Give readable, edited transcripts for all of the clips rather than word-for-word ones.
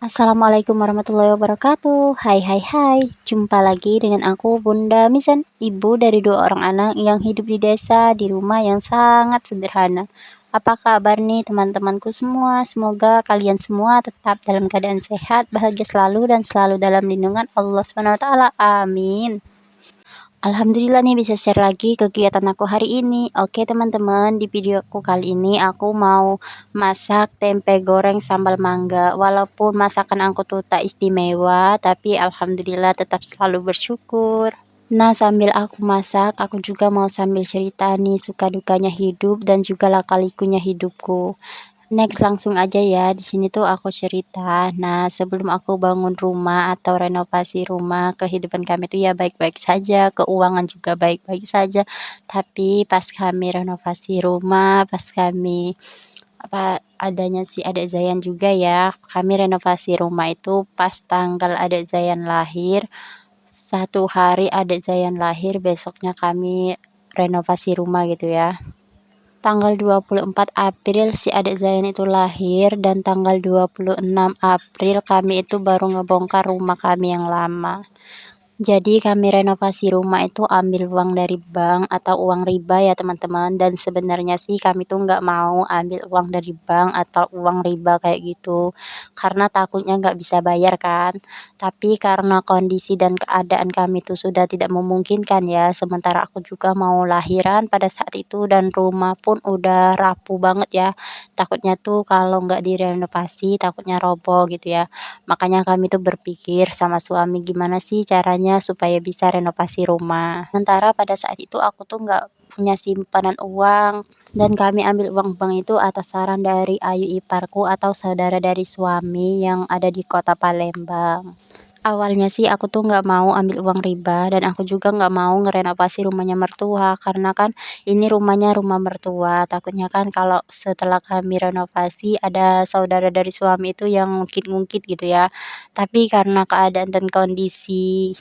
Assalamualaikum warahmatullahi wabarakatuh. Hai hai hai, jumpa lagi dengan aku Bunda Mizan, ibu dari 2 orang anak yang hidup di desa di rumah yang sangat sederhana. Apa kabar nih teman-temanku semua? Semoga kalian semua tetap dalam keadaan sehat, bahagia selalu dan selalu dalam lindungan Allah Subhanahu wa taala. Amin. Alhamdulillah nih bisa share lagi kegiatan aku hari ini. Oke teman-teman, di videoku kali ini aku mau masak tempe goreng sambal mangga. Walaupun masakan aku tuh tak istimewa, tapi alhamdulillah tetap selalu bersyukur. Nah, sambil aku masak, aku juga mau sambil cerita nih suka dukanya hidup dan juga lika-likunya hidupku. Next, langsung aja ya. Di sini tuh aku cerita. Nah, sebelum aku bangun rumah atau renovasi rumah, kehidupan kami tuh ya baik-baik saja, keuangan juga baik-baik saja. Tapi pas kami renovasi rumah, pas kami adanya si adik Zayan juga ya. Kami renovasi rumah itu pas tanggal adik Zayan lahir. 1 hari adik Zayan lahir, besoknya kami renovasi rumah gitu ya. Tanggal 24 April si adik Zayan itu lahir dan tanggal 26 April kami itu baru ngebongkar rumah kami yang lama. Jadi kami renovasi rumah itu ambil uang dari bank atau uang riba ya teman-teman, dan sebenarnya sih kami tuh nggak mau ambil uang dari bank atau uang riba kayak gitu, karena takutnya nggak bisa bayar kan. Tapi karena kondisi dan keadaan kami tuh sudah tidak memungkinkan ya, sementara aku juga mau lahiran pada saat itu dan rumah pun udah rapuh banget ya. Takutnya tuh kalau nggak direnovasi takutnya roboh gitu ya. Makanya kami tuh berpikir sama suami gimana sih caranya supaya bisa renovasi rumah. Sementara pada saat itu aku tuh nggak punya simpanan uang dan kami ambil uang bank itu atas saran dari ayu iparku atau saudara dari suami yang ada di kota Palembang. Awalnya sih aku tuh nggak mau ambil uang riba dan aku juga nggak mau ngerenovasi rumahnya mertua karena kan ini rumahnya rumah mertua. Takutnya kan kalau setelah kami renovasi ada saudara dari suami itu yang ngungkit-ngungkit gitu ya. Tapi karena keadaan dan kondisi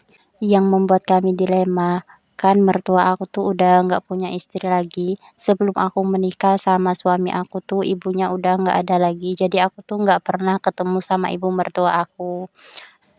yang membuat kami dilema, kan mertua aku tuh udah nggak punya istri lagi. Sebelum aku menikah sama suami aku tuh ibunya udah nggak ada lagi. Jadi aku tuh nggak pernah ketemu sama ibu mertua aku.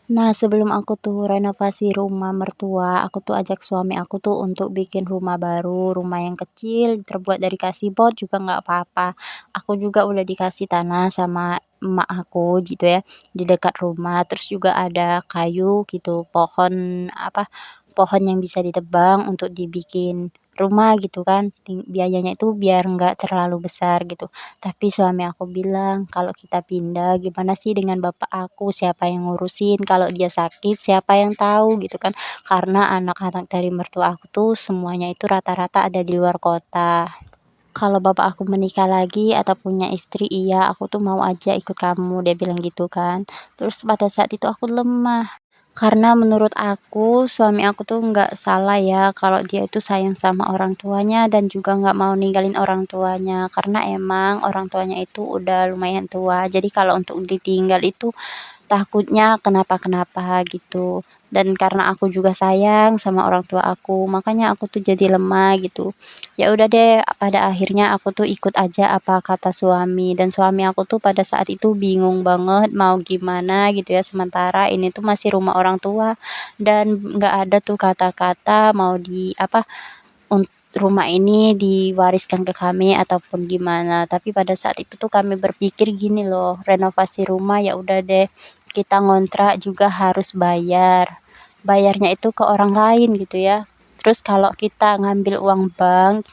Nah, sebelum aku tuh renovasi rumah mertua, aku tuh ajak suami aku tuh untuk bikin rumah baru, rumah yang kecil, terbuat dari kasibot juga nggak apa-apa. Aku juga udah dikasih tanah sama emak aku gitu ya, di dekat rumah. Terus juga ada kayu gitu, pohon yang bisa ditebang untuk dibikin rumah gitu kan. Biayanya itu biar nggak terlalu besar gitu. Tapi suami aku bilang, "Kalau kita pindah gimana sih dengan bapak aku, siapa yang ngurusin? Kalau dia sakit siapa yang tahu?" Gitu kan. Karena anak-anak dari mertua aku tuh semuanya itu rata-rata ada di luar kota. "Kalau bapak aku menikah lagi atau punya istri, iya aku tuh mau aja ikut kamu," dia bilang gitu kan. Terus pada saat itu aku lemah. Karena menurut aku, suami aku tuh nggak salah ya kalau dia itu sayang sama orang tuanya dan juga nggak mau ninggalin orang tuanya. Karena emang orang tuanya itu udah lumayan tua. Jadi kalau untuk ditinggal itu takutnya kenapa-kenapa gitu. Dan karena aku juga sayang sama orang tua aku, makanya aku tuh jadi lemah gitu. Ya udah deh, pada akhirnya aku tuh ikut aja apa kata suami, dan suami aku tuh pada saat itu bingung banget mau gimana gitu ya. Sementara ini tuh masih rumah orang tua dan nggak ada tuh kata-kata mau rumah ini diwariskan ke kami ataupun gimana. Tapi pada saat itu tuh kami berpikir gini loh, renovasi rumah ya udah deh, kita ngontrak juga harus bayar. Bayarnya itu ke orang lain gitu ya. Terus kalau kita ngambil uang bank,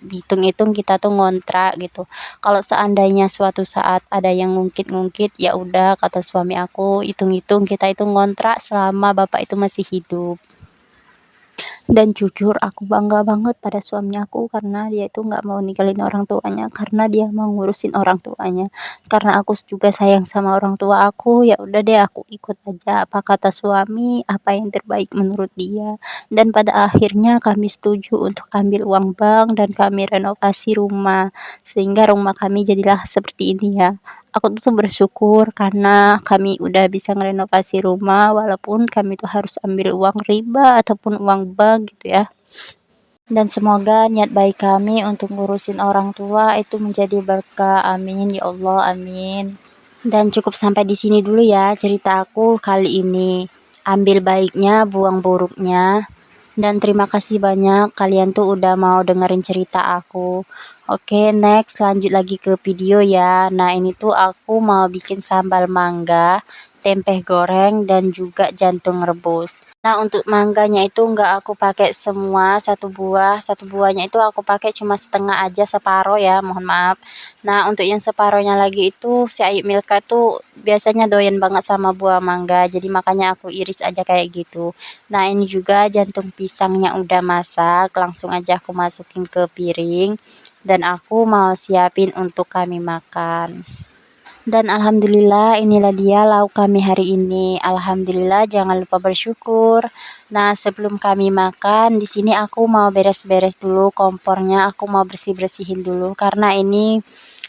hitung-hitung kita tuh ngontrak gitu. Kalau seandainya suatu saat ada yang ngungkit-ngungkit, ya udah kata suami aku, hitung-hitung kita itu ngontrak selama bapak itu masih hidup. Dan jujur aku bangga banget pada suami aku karena dia itu nggak mau ninggalin orang tuanya, karena dia mau ngurusin orang tuanya. Karena aku juga sayang sama orang tua aku, ya udah deh aku ikut aja apa kata suami, apa yang terbaik menurut dia. Dan pada akhirnya kami setuju untuk ambil uang bank dan kami renovasi rumah, sehingga rumah kami jadilah seperti ini ya. Aku tuh bersyukur karena kami udah bisa ngerenovasi rumah walaupun kami tuh harus ambil uang riba ataupun uang bank gitu ya. Dan semoga niat baik kami untuk ngurusin orang tua itu menjadi berkah. Amin ya Allah, amin. Dan cukup sampai di sini dulu ya cerita aku kali ini. Ambil baiknya, buang buruknya. Dan terima kasih banyak kalian tuh udah mau dengerin cerita aku. Oke, next lanjut lagi ke video ya. Nah, ini tuh aku mau bikin sambal mangga, tempe goreng, dan juga jantung rebus. Nah, untuk mangganya itu enggak aku pakai semua satu buah. Satu buahnya itu aku pakai cuma setengah aja, separoh ya, mohon maaf. Nah, untuk yang separohnya lagi itu si Ayu Milka tuh biasanya doyan banget sama buah mangga. Jadi makanya aku iris aja kayak gitu. Nah, ini juga jantung pisangnya udah masak, langsung aja aku masukin ke piring dan aku mau siapin untuk kami makan. Dan alhamdulillah inilah dia lauk kami hari ini. Alhamdulillah jangan lupa bersyukur. Nah, sebelum kami makan, di sini aku mau beres-beres dulu kompornya, aku mau bersih-bersihin dulu karena ini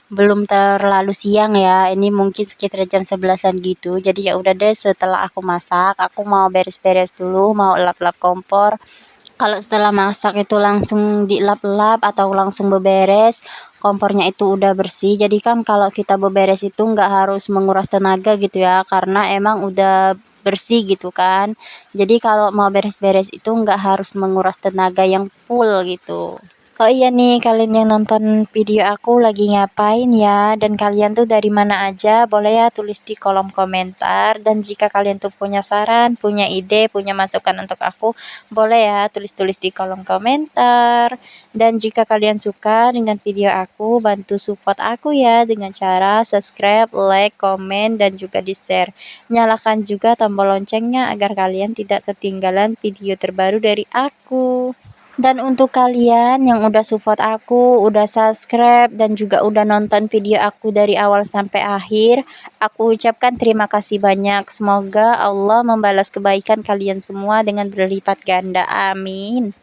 belum terlalu siang ya. Ini mungkin sekitar jam 11-an gitu. Jadi ya udah deh setelah aku masak, aku mau beres-beres dulu, mau lap-lap kompor. Kalau setelah masak itu langsung dilap-lap atau langsung beberes, kompornya itu udah bersih. Jadi kan kalau kita beberes itu nggak harus menguras tenaga gitu ya, karena emang udah bersih gitu kan. Jadi kalau mau beres-beres itu nggak harus menguras tenaga yang full gitu. Oh iya nih, kalian yang nonton video aku lagi ngapain ya? Dan kalian tuh dari mana aja? Boleh ya tulis di kolom komentar. Dan jika kalian tuh punya saran, punya ide, punya masukan untuk aku, boleh ya tulis-tulis di kolom komentar. Dan jika kalian suka dengan video aku, bantu support aku ya dengan cara subscribe, like, komen, dan juga di-share. Nyalakan juga tombol loncengnya agar kalian tidak ketinggalan video terbaru dari aku. Dan untuk kalian yang udah support aku, udah subscribe, dan juga udah nonton video aku dari awal sampai akhir, aku ucapkan terima kasih banyak. Semoga Allah membalas kebaikan kalian semua dengan berlipat ganda. Amin.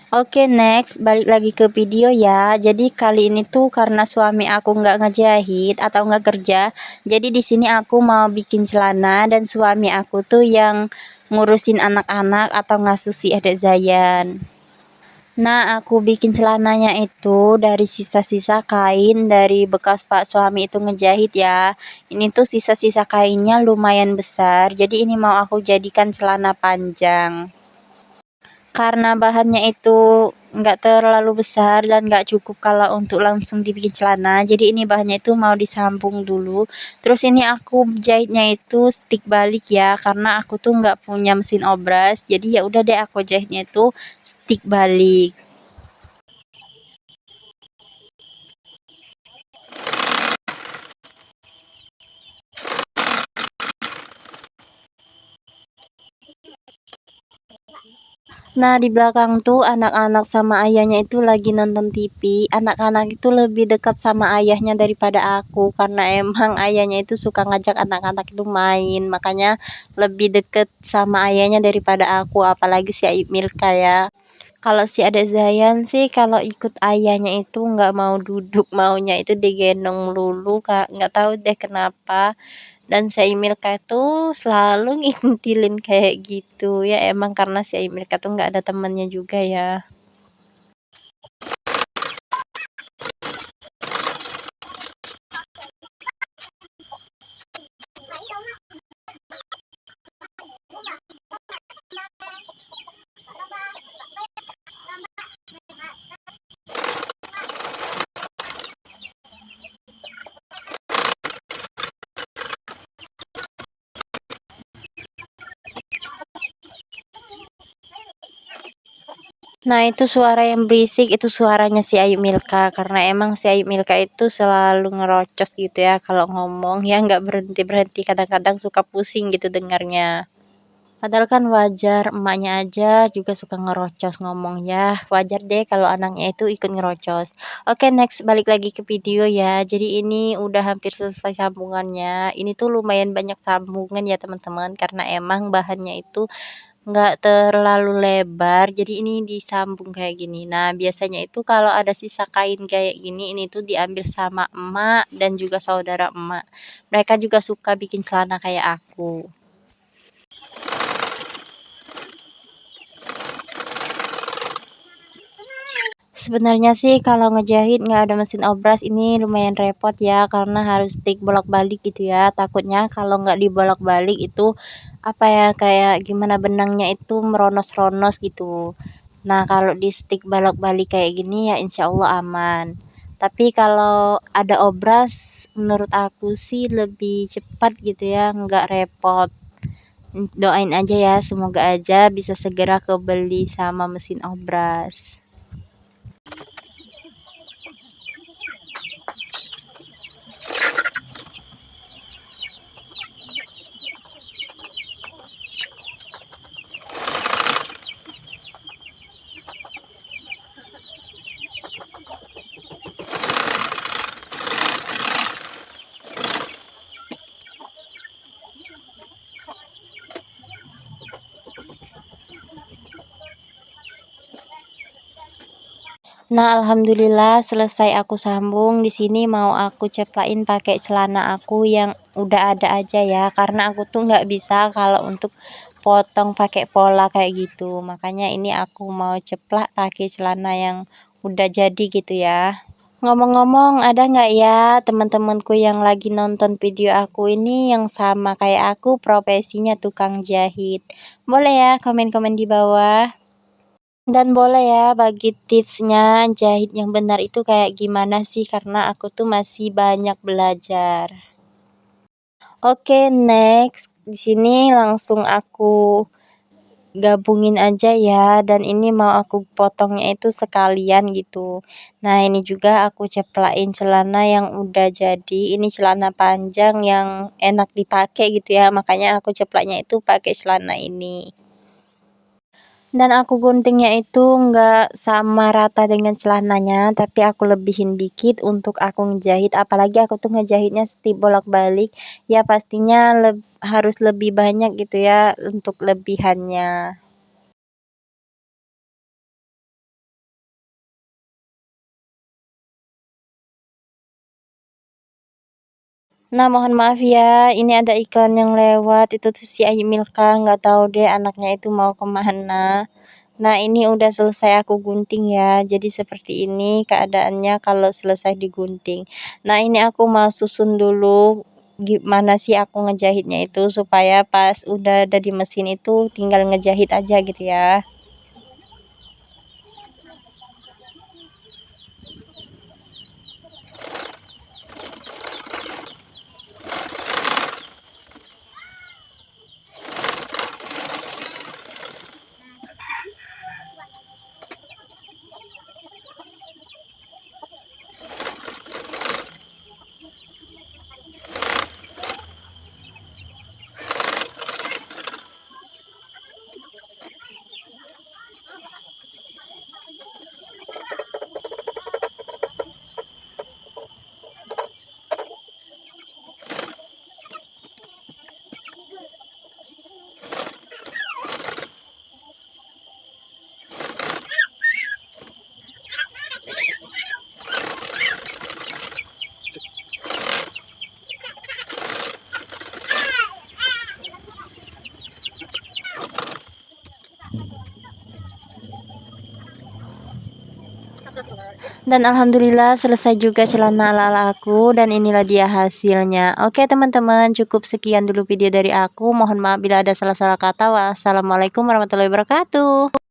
Oke, next balik lagi ke video ya. Jadi kali ini tuh karena suami aku nggak ngejahit atau nggak kerja, jadi di sini aku mau bikin celana dan suami aku tuh yang ngurusin anak-anak atau ngasuh si adik Zayan. Nah, aku bikin celananya itu dari sisa-sisa kain dari bekas Pak suami itu ngejahit ya. Ini tuh sisa-sisa kainnya lumayan besar, jadi ini mau aku jadikan celana panjang. Karena bahannya itu nggak terlalu besar dan nggak cukup kalau untuk langsung dibikin celana, jadi ini bahannya itu mau disambung dulu. Terus ini aku jahitnya itu stick balik ya, karena aku tuh nggak punya mesin obras, jadi ya udah deh aku jahitnya itu stick balik. Nah, di belakang tuh anak-anak sama ayahnya itu lagi nonton TV. Anak-anak itu lebih dekat sama ayahnya daripada aku karena emang ayahnya itu suka ngajak anak-anak itu main. Makanya lebih deket sama ayahnya daripada aku, apalagi si Ayub Milka ya. Kalau si Adek Zayan sih kalau ikut ayahnya itu nggak mau duduk, maunya itu digendong lulu, Kak. Nggak tahu deh kenapa. Dan si Milka itu selalu ngintilin kayak gitu ya, emang karena si Milka tuh nggak ada temennya juga ya. Nah, itu suara yang berisik itu suaranya si Ayu Milka karena emang si Ayu Milka itu selalu ngerocos gitu ya kalau ngomong ya, nggak berhenti-berhenti, kadang-kadang suka pusing gitu dengarnya. Padahal kan wajar, emaknya aja juga suka ngerocos ngomong ya. Wajar deh kalau anaknya itu ikut ngerocos. Oke, next balik lagi ke video ya. Jadi ini udah hampir selesai sambungannya. Ini tuh lumayan banyak sambungan ya teman-teman karena emang bahannya itu nggak terlalu lebar. Jadi ini disambung kayak gini. Nah, biasanya itu kalau ada sisa kain kayak gini, ini tuh diambil sama emak dan juga saudara emak. Mereka juga suka bikin celana kayak aku. Sebenarnya sih kalau ngejahit nggak ada mesin obras ini lumayan repot ya, karena harus stick bolak-balik gitu ya. Takutnya kalau nggak dibolak-balik itu apa ya, kayak gimana, benangnya itu meronos-ronos gitu. Nah kalau di stick bolak-balik kayak gini ya insya Allah aman. Tapi kalau ada obras menurut aku sih lebih cepat gitu ya, nggak repot. Doain aja ya, semoga aja bisa segera kebeli sama mesin obras. Nah, alhamdulillah selesai aku sambung. Di sini mau aku ceplain pakai celana aku yang udah ada aja ya, karena aku tuh nggak bisa kalau untuk potong pakai pola kayak gitu. Makanya ini aku mau ceplak pakai celana yang udah jadi gitu ya. Ngomong-ngomong, ada nggak ya teman-temanku yang lagi nonton video aku ini yang sama kayak aku profesinya tukang jahit? Boleh ya komen-komen di bawah. Dan boleh ya bagi tipsnya jahit yang benar itu kayak gimana sih, karena aku tuh masih banyak belajar. Oke, next. Di sini langsung aku gabungin aja ya, dan ini mau aku potongnya itu sekalian gitu. Nah, ini juga aku ceplain celana yang udah jadi. Ini celana panjang yang enak dipakai gitu ya, makanya aku ceplaknya itu pakai celana ini. Dan aku guntingnya itu nggak sama rata dengan celananya, tapi aku lebihin dikit untuk aku ngejahit, apalagi aku tuh ngejahitnya stip bolak-balik, ya pastinya harus lebih banyak gitu ya untuk lebihannya. Nah, mohon maaf ya, ini ada iklan yang lewat, itu tuh si Ayu Milka, nggak tahu deh anaknya itu mau kemana. Nah, ini udah selesai aku gunting ya, jadi seperti ini keadaannya kalau selesai digunting. Nah, ini aku mau susun dulu gimana sih aku ngejahitnya itu supaya pas udah ada di mesin itu tinggal ngejahit aja gitu ya. Dan alhamdulillah selesai juga celana ala-ala aku, dan inilah dia hasilnya. Oke teman-teman, cukup sekian dulu video dari aku. Mohon maaf bila ada salah-salah kata. Wassalamualaikum warahmatullahi wabarakatuh.